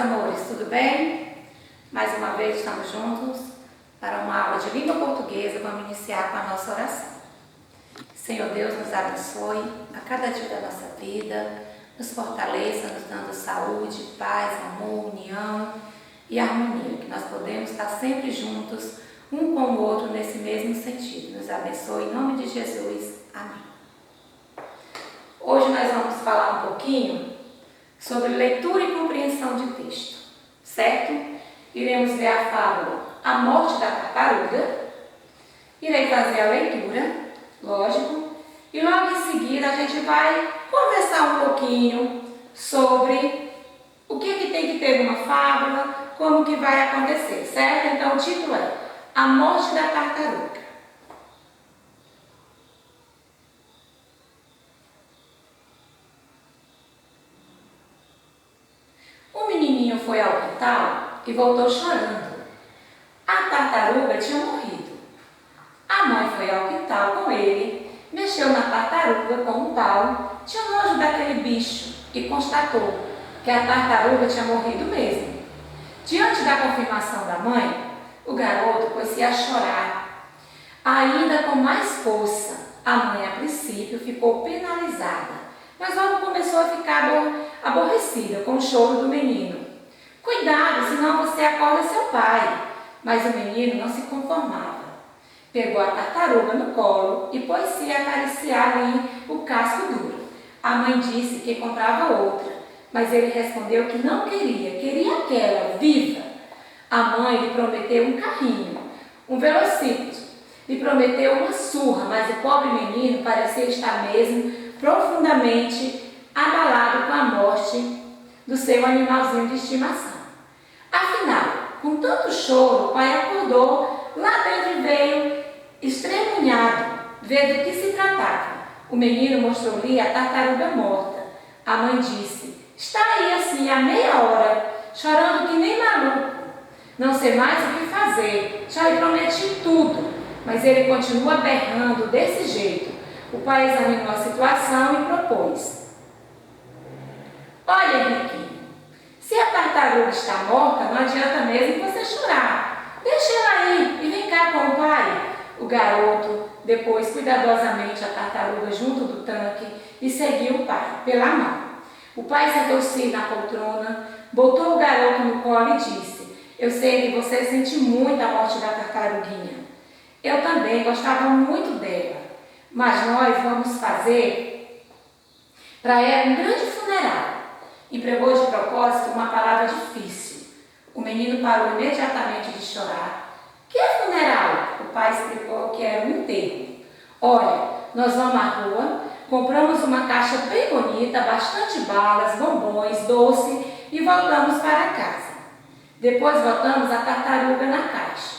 amores, tudo bem? Mais uma vez estamos juntos para uma aula de língua portuguesa. Vamos iniciar com a nossa oração. Senhor Deus, nos abençoe a cada dia da nossa vida, nos fortaleça, nos dando saúde, paz, amor, união e harmonia, que nós podemos estar sempre juntos, um com o outro, nesse mesmo sentido. Nos abençoe em nome de Jesus. Amém. Hoje nós vamos falar um pouquinho sobre leitura e compreensão de texto, certo? Iremos ver a fábula A Morte da Tartaruga, irei fazer a leitura, lógico, e logo em seguida a gente vai conversar um pouquinho sobre o que tem que ter numa fábula, como que vai acontecer, certo? Então o título é A Morte da Tartaruga. O menininho foi ao quintal e voltou chorando. A tartaruga tinha morrido. A mãe foi ao quintal com ele, mexeu na tartaruga com um pau, tinha nojo daquele bicho e constatou que a tartaruga tinha morrido mesmo. Diante da confirmação da mãe, o garoto pôs-se a chorar, ainda com mais força. A mãe, a princípio, ficou penalizada, mas logo começou a ficar aborrecida com o choro do menino. Cuidado, senão você acorda seu pai. Mas o menino não se conformava. Pegou a tartaruga no colo e pôs-se a acariciar ali o casco duro. A mãe disse que comprava outra, mas ele respondeu que não queria aquela, viva. A mãe lhe prometeu um carrinho, um velocípede, lhe prometeu uma surra, mas o pobre menino parecia estar mesmo profundamente abalado com a morte do seu animalzinho de estimação. Afinal, com tanto choro, o pai acordou, lá dentro veio estremunhado, ver do que se tratava. O menino mostrou-lhe a tartaruga morta. A mãe disse: está aí assim há meia hora, chorando que nem maluco. Não sei mais o que fazer, já lhe prometi tudo, mas ele continua berrando desse jeito. O pai examinou a situação e propôs: olha, Henriquinho, se a tartaruga está morta, não adianta mesmo você chorar. Deixa ela aí e vem cá com o pai. O garoto depôs cuidadosamente a tartaruga junto do tanque e seguiu o pai pela mão. O pai sentou-se na poltrona, botou o garoto no colo e disse: eu sei que você sente muito a morte da tartaruguinha. Eu também gostava muito dela, mas nós vamos fazer para ela um grande funeral. Empregou de propósito uma palavra difícil. O menino parou imediatamente de chorar. Que é funeral? O pai explicou que era um enterro. Olha, nós vamos à rua, compramos uma caixa bem bonita, bastante balas, bombons, doce e voltamos para casa. Depois botamos a tartaruga na caixa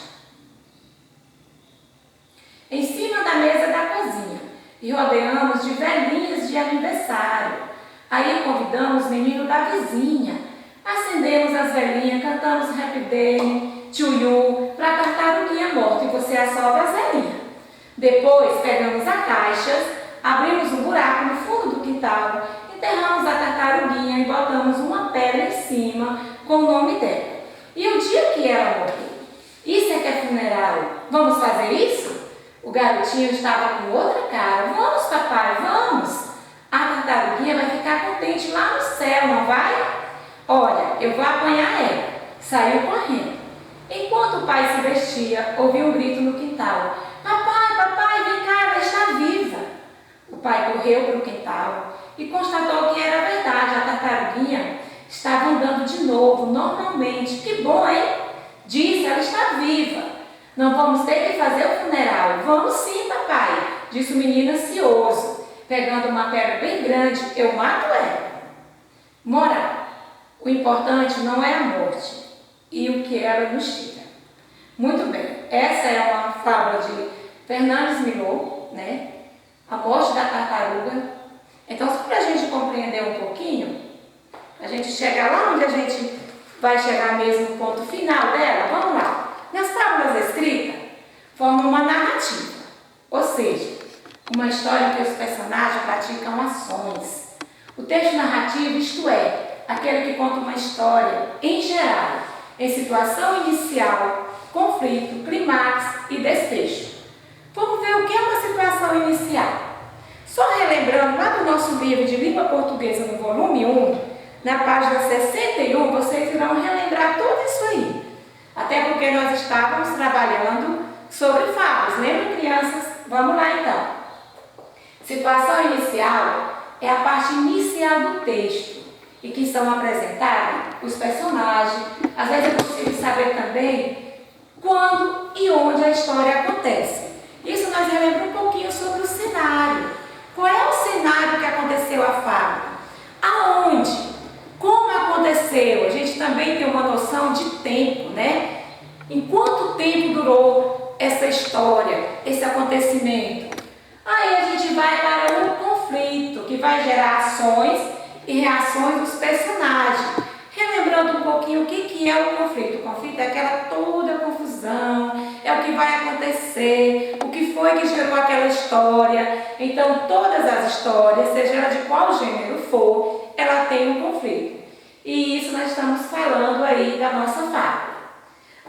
em cima da mesa da cozinha e rodeamos de velhinhas de aniversário. Aí convidamos o menino da vizinha, acendemos as velhinhas, cantamos Happy Day, Tchuiu, para a tartaruguinha morta e você assopra as velhinhas. Depois pegamos a caixa, abrimos um buraco no fundo do quintal, enterramos a tartaruguinha e botamos uma pedra em cima com o nome dela. E o dia que ela morreu? Isso é que é funeral. Vamos fazer isso? O garotinho estava com outra cara. Vamos, papai, vamos. A tartaruguinha vai ficar contente lá no céu, não vai? Olha, eu vou apanhar ela. Saiu correndo. Enquanto o pai se vestia, ouviu um grito no quintal. Papai, vem cá, ela está viva. O pai correu para o quintal e constatou que era verdade. A tartaruguinha estava andando de novo, normalmente. Que bom, hein? Disse, ela está viva. Não vamos ter que fazer o funeral. Vamos sim, papai, disse o menino ansioso. Pegando uma pedra bem grande, eu mato ela. Moral: o importante não é a morte e o que ela nos tira. Muito bem, essa é uma fábula de Fernandes Milor, né? A Morte da Tartaruga. Então, só para a gente compreender um pouquinho, a gente chegar lá onde a gente vai chegar mesmo no ponto final dela, vamos lá. Nas fábulas escritas, formam uma narrativa, ou seja, uma história em que os personagens praticam ações. O texto narrativo, isto é, aquele que conta uma história em geral, em situação inicial, conflito, clímax e desfecho. Vamos ver o que é uma situação inicial. Só relembrando, lá no nosso livro de língua portuguesa, no volume 1, na página 61, vocês irão relembrar tudo isso aí. Até porque nós estávamos trabalhando sobre fábulas. Lembram, crianças? Vamos lá então. Situação inicial é a parte inicial do texto, e que são apresentados os personagens. Às vezes é possível saber também quando e onde a história acontece. Isso nós relembramos um pouquinho sobre o cenário. Qual é o cenário que aconteceu a fábula? Aonde? Como aconteceu? A gente também tem uma noção de tempo, né? Em quanto tempo durou essa história, esse acontecimento? Aí a gente vai para o conflito, que vai gerar ações e reações dos personagens. Relembrando um pouquinho o que é o conflito. O conflito é aquela toda confusão, é o que vai acontecer, o que foi que gerou aquela história. Então, todas as histórias, seja ela de qual gênero for, ela tem um conflito. E isso nós estamos falando aí da nossa fábula.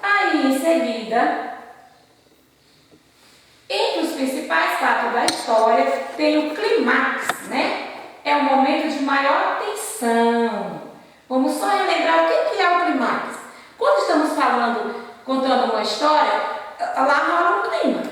Aí, em seguida, entre os principais fatos da história, tem o clímax, né? É o momento de maior tensão. Vamos só relembrar o que é o clímax. Quando estamos contando uma história, lá rola um clima.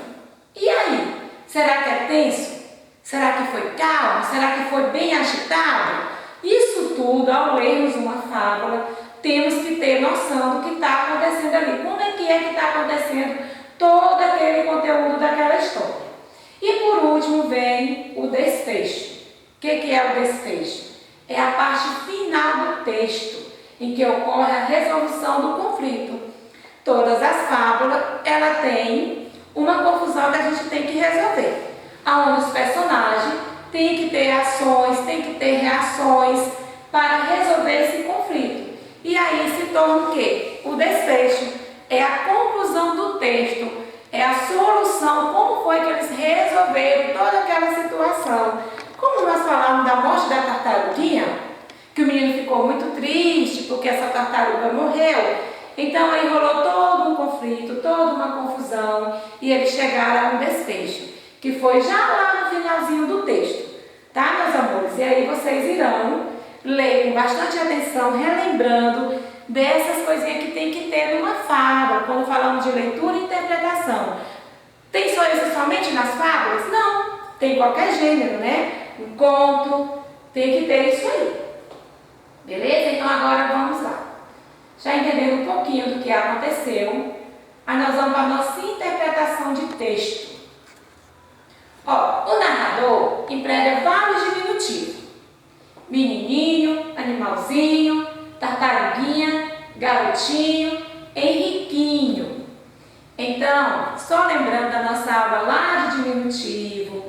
E aí? Será que é tenso? Será que foi calmo? Será que foi bem agitado? Isso tudo, ao lermos uma fábula, temos que ter noção do que está acontecendo ali. Como é que está acontecendo todo aquele conteúdo daquela história. E por último vem o desfecho. O que é o desfecho? É a parte final do texto, em que ocorre a resolução do conflito. Todas as fábulas, ela tem uma confusão que a gente tem que resolver. Onde os personagens têm que ter ações, têm que ter reações para resolver esse conflito. E aí se torna o quê? O desfecho. É a conclusão do texto, é a solução, como foi que eles resolveram toda aquela situação. Como nós falamos da morte da tartaruguinha, que o menino ficou muito triste porque essa tartaruga morreu, então aí rolou todo um conflito, toda uma confusão, e eles chegaram a um desfecho, que foi já lá no finalzinho do texto, tá, meus amores? E aí vocês irão ler com bastante atenção, relembrando dessas coisinhas que tem que ter numa fábula, quando falamos de leitura e interpretação. Tem só isso somente nas fábulas? Não, tem qualquer gênero, né? Um conto, tem que ter isso aí. Beleza? Então agora vamos lá. Já entendendo um pouquinho do que aconteceu, aí nós vamos para a nossa interpretação de texto. Ó, o narrador emprega vários diminutivos. Menininho, animalzinho, tartaruguinha, garotinho, Henriquinho. Então, só lembrando da nossa aula lá de diminutivo,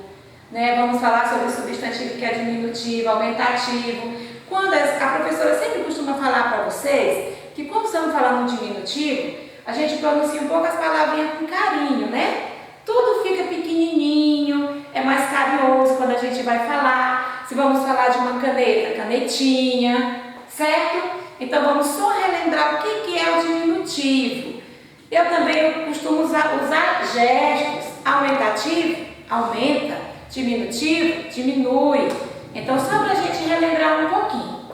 né? Vamos falar sobre o substantivo que é diminutivo, aumentativo. Quando a professora sempre costuma falar para vocês que quando estamos falando de diminutivo, a gente pronuncia um pouco as palavrinhas com carinho, né? Tudo fica pequenininho, é mais carinhoso quando a gente vai falar. Se vamos falar de uma caneta, canetinha, certo? Então vamos só relembrar o que é o diminutivo. Eu também costumo usar gestos. Aumentativo, aumenta. Diminutivo, diminui. Então só para a gente relembrar um pouquinho.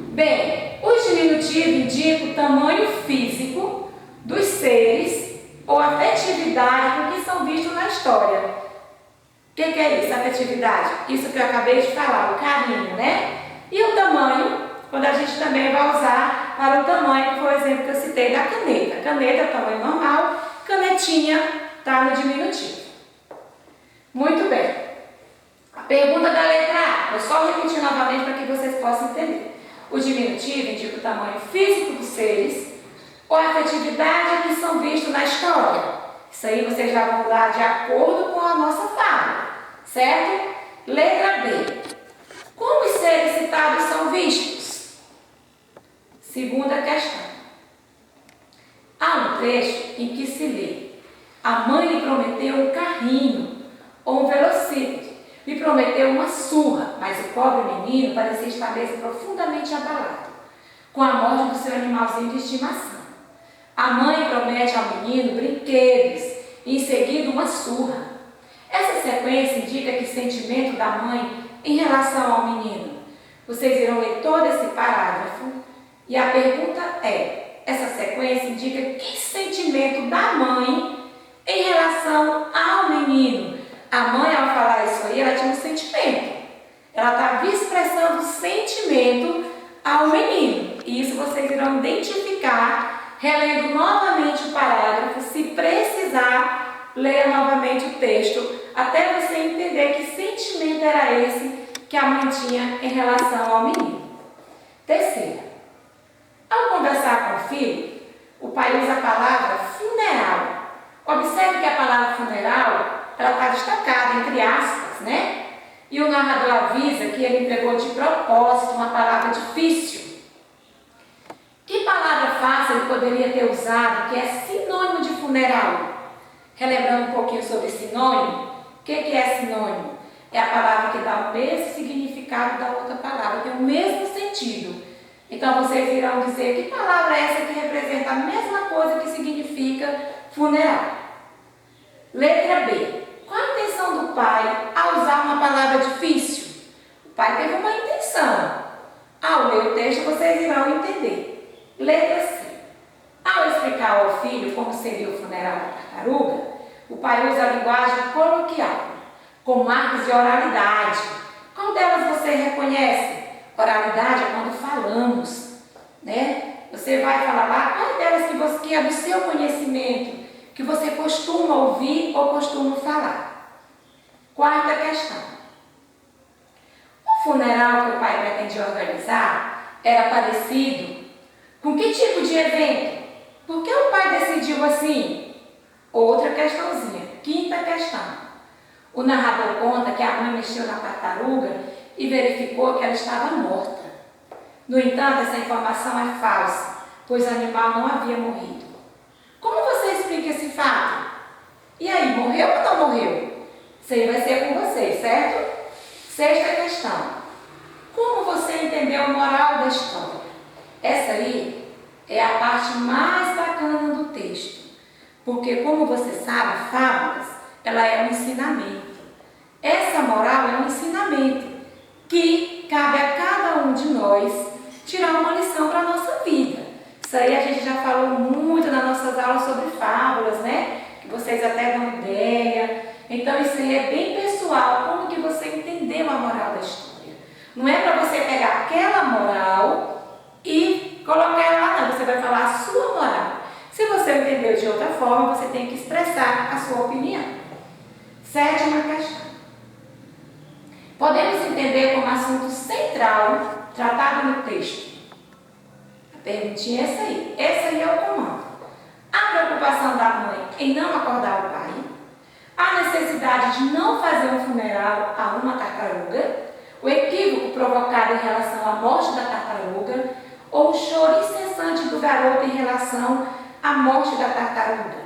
Bem, os diminutivos indicam o tamanho físico dos seres ou afetividade que são vistos na história. O que é isso, afetividade? Isso que eu acabei de falar, o carinho, né? E o tamanho, quando a gente também vai usar para o tamanho, que foi o exemplo que eu citei da caneta. Caneta é o tamanho normal, canetinha está no diminutivo. Muito bem. A pergunta da letra A, vou só repetir novamente para que vocês possam entender. O diminutivo indica o tamanho físico dos seres ou a afetividade que são vistos na história. Isso aí vocês já vão dar de acordo com a nossa fala, certo? Letra B. Como os seres citados são vistos? Segunda questão. Há um trecho em que se lê: a mãe lhe prometeu um carrinho ou um velocípede, me prometeu uma surra, mas o pobre menino parecia estar mesmo profundamente abalado com a morte do seu animalzinho de estimação. A mãe promete ao menino brinquedos e em seguida uma surra. Essa sequência indica que sentimento da mãe em relação ao menino. Vocês irão ler todo esse parágrafo e a pergunta é: essa sequência indica que sentimento da mãe em relação ao menino? A mãe, ao falar isso aí, ela tinha um sentimento. Ela estava expressando sentimento ao menino. E isso vocês irão identificar relendo novamente o parágrafo. Se precisar, leia novamente o texto, até você entender que sentimento era esse que a mãe tinha em relação ao menino. Terceira, ao conversar com o filho, o pai usa a palavra funeral. Observe que a palavra funeral, ela está destacada entre aspas, né? E o narrador avisa que ele empregou de propósito uma palavra difícil. Que palavra fácil ele poderia ter usado, que é sinônimo de funeral? Relembrando um pouquinho sobre sinônimo, o que é sinônimo? É a palavra que dá o mesmo significado da outra palavra, tem o mesmo sentido. Então vocês irão dizer que palavra é essa que representa a mesma coisa que significa funeral. Letra B. Qual a intenção do pai ao usar uma palavra difícil? O pai teve uma intenção. Ao ler o texto vocês irão entender. Letra C. Ao explicar ao filho como seria o funeral da tartaruga, o pai usa a linguagem coloquial, com marcas de oralidade. Qual delas você reconhece? Oralidade é quando falamos, né? Você vai falar lá qual delas que é do seu conhecimento, que você costuma ouvir ou costuma falar. Quarta questão. O funeral que o pai pretendia organizar era parecido com que tipo de evento? Por que o pai decidiu assim? Outra questãozinha. Quinta questão. O narrador conta que a mãe mexeu na tartaruga e verificou que ela estava morta. No entanto, essa informação é falsa, pois o animal não havia morrido. Como você explica esse fato? E aí, morreu ou não morreu? Isso aí vai ser com vocês, certo? Sexta questão. Como você entendeu a moral da história? Essa aí é a parte mais bacana do texto. Porque, como você sabe, fábulas, ela é um ensinamento. Essa moral é um ensinamento que cabe a cada um de nós tirar uma lição para a nossa vida. Isso aí a gente já falou muito nas nossas aulas sobre fábulas, né? Que vocês até dão ideia. Então isso aí é bem pessoal, como que você entendeu a moral da história. Não é para você pegar aquela moral e colocar ela lá, não. Você vai falar a sua moral. Se você entendeu de outra forma, você tem que expressar a sua opinião. Sétima questão. Podemos entender como assunto central tratado no texto. A perguntinha é essa aí. Esse aí é o comando. A preocupação da mãe em não acordar o pai. A necessidade de não fazer um funeral a uma tartaruga. O equívoco provocado em relação à morte da tartaruga. Ou o choro incessante do garoto em relação à morte da tartaruga.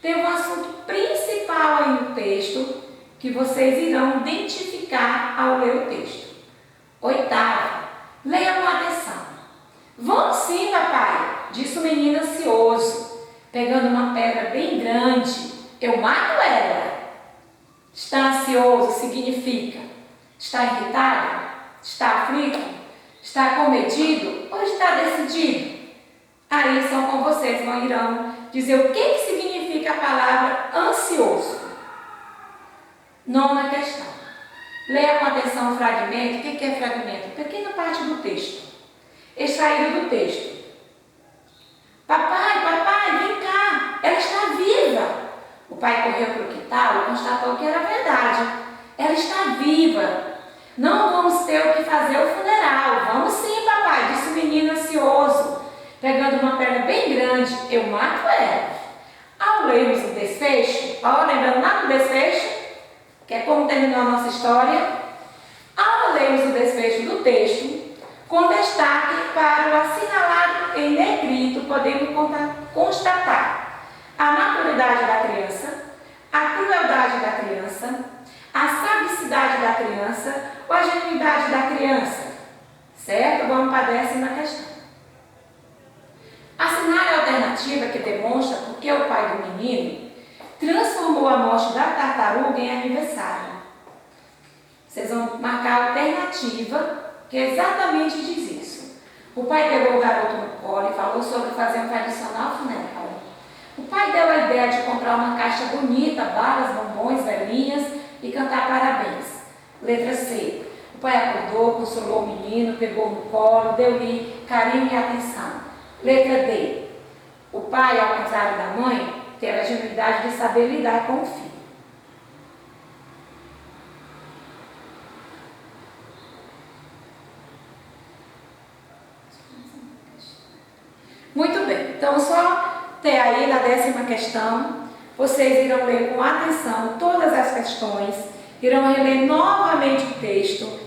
Tem um assunto principal aí no texto que vocês irão identificar ao ler o texto. Oitava, leia com atenção. Vamos sim, papai, disse o menino ansioso, pegando uma pedra bem grande. Eu mato ela. Está ansioso significa está irritado, está aflito, está comedido ou está decidido? Aí são com vocês, irão dizer o que significa a palavra ansioso. Nona questão. Leia com atenção o fragmento. O que é fragmento? Pequena parte do texto. Extraído do texto. Papai, vem cá. Ela está viva. O pai correu para o quintal e constatou que era verdade. Ela está viva. Não vamos ter o que fazer o funeral. Vamos sim, papai, disse o menino ansioso, pegando uma pedra bem grande. Eu mato ela. Ao lermos o desfecho, lembrando lá no desfecho, que é como terminou a nossa história, ao lermos o desfecho do texto, com destaque para o assinalado em negrito, podemos constatar a maturidade da criança, a crueldade da criança, a sagacidade da criança ou a genuidade da criança? Certo? Vamos para a 10ª questão. Assinale a alternativa que demonstra por que o pai do menino transformou a morte da tartaruga em aniversário. Vocês vão marcar a alternativa que exatamente diz isso. O pai pegou o garoto no colo e falou sobre fazer um tradicional funeral. O pai deu a ideia de comprar uma caixa bonita, balas, bombons, velhinhas e cantar parabéns. Letra C. O pai acordou, consolou o menino, pegou no colo, deu-lhe carinho e atenção. Letra D. O pai, ao contrário da mãe, teve a genuidade de saber lidar com o filho. Muito bem, então só ter aí na 10ª questão, vocês irão ler com atenção todas as questões, irão reler novamente o texto.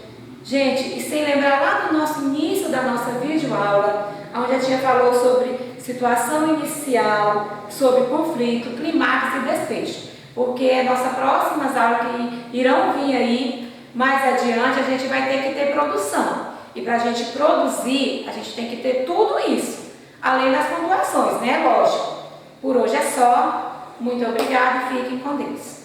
Gente, e sem lembrar lá do nosso início da nossa videoaula, onde a tia falou sobre situação inicial, sobre conflito, clímax e desfecho. Porque nossas próximas aulas que irão vir aí, mais adiante, a gente vai ter que ter produção. E para a gente produzir, a gente tem que ter tudo isso. Além das pontuações, né? Lógico. Por hoje é só. Muito obrigada e fiquem com Deus.